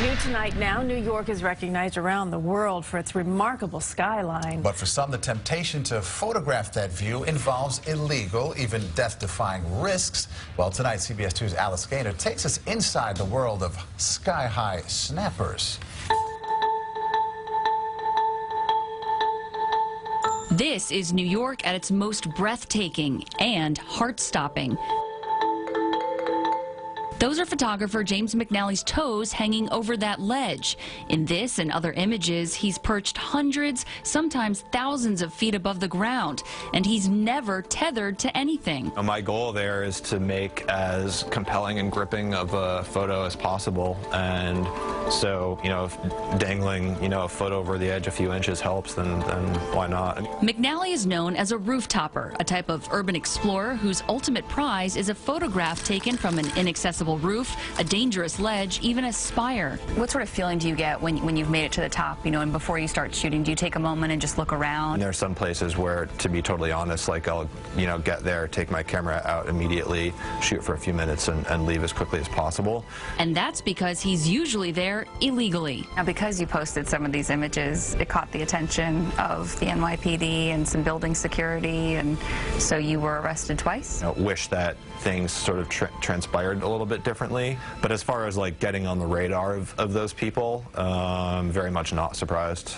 New tonight now, New York is recognized around the world for its remarkable skyline. But for some, the temptation to photograph that view involves illegal, even death-defying risks. Well, tonight, CBS 2's Alice Gaynor takes us inside the world of sky-high snappers. This is New York at its most breathtaking and heart-stopping. Those are photographer James McNally's toes hanging over that ledge. In this and other images, he's perched hundreds, sometimes thousands of feet above the ground, and he's never tethered to anything. My goal there is to make as compelling and gripping of a photo as possible, and so, if dangling, a foot over the edge a few inches helps, then why not? McNally is known as a rooftopper, a type of urban explorer whose ultimate prize is a photograph taken from an inaccessible roof, a dangerous ledge, even a spire. What sort of feeling do you get when you've made it to the top, and before you start shooting? Do you take a moment and just look around? There are some places where, to be totally honest, like I'll, get there, take my camera out immediately, shoot for a few minutes and leave as quickly as possible. And that's because he's usually there illegally. Now, because you posted some of these images, it caught the attention of the NYPD and some building security, and so you were arrested twice? I wish that things sort of transpired a little bit differently, but as far as getting on the radar of those people, very much not surprised.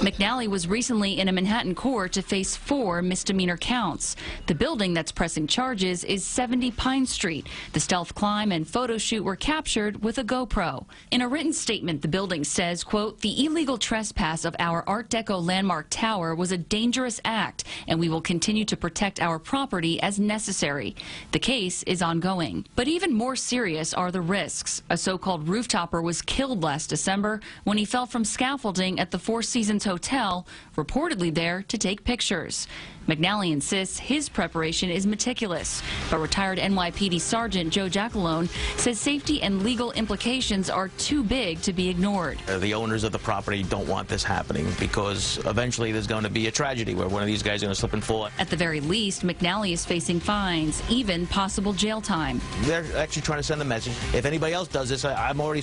McNally was recently in a Manhattan court to face 4 misdemeanor counts. The building that's pressing charges is 70 Pine Street. The stealth climb and photo shoot were captured with a GoPro. In a written statement, the building says, quote, "The illegal trespass of our Art Deco landmark tower was a dangerous act, and we will continue to protect our property as necessary." The case is ongoing. But even more serious are the risks. A so-called rooftopper was killed last December when he fell from scaffolding at the Four Seasons Hotel, reportedly there to take pictures. McNally insists his preparation is meticulous, but retired NYPD Sergeant Joe Jackalone says safety and legal implications are too big to be ignored. The owners of the property don't want this happening because eventually there's going to be a tragedy where one of these guys is going to slip and fall. At the very least, McNally is facing fines, even possible jail time. They're actually trying to send a message. If anybody else does this, I'm already,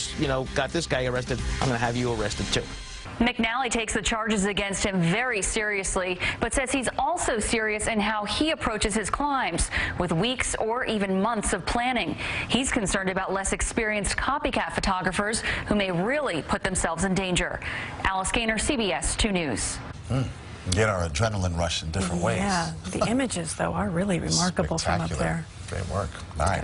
got this guy arrested. I'm going to have you arrested too. McNally takes the charges against him very seriously, but says he's also serious in how he approaches his climbs, with weeks or even months of planning. He's concerned about less experienced copycat photographers who may really put themselves in danger. Alice Gaynor, CBS 2 News. Get our adrenaline rush in different ways. Yeah, the images, though, are really remarkable from up there. Great work. All right.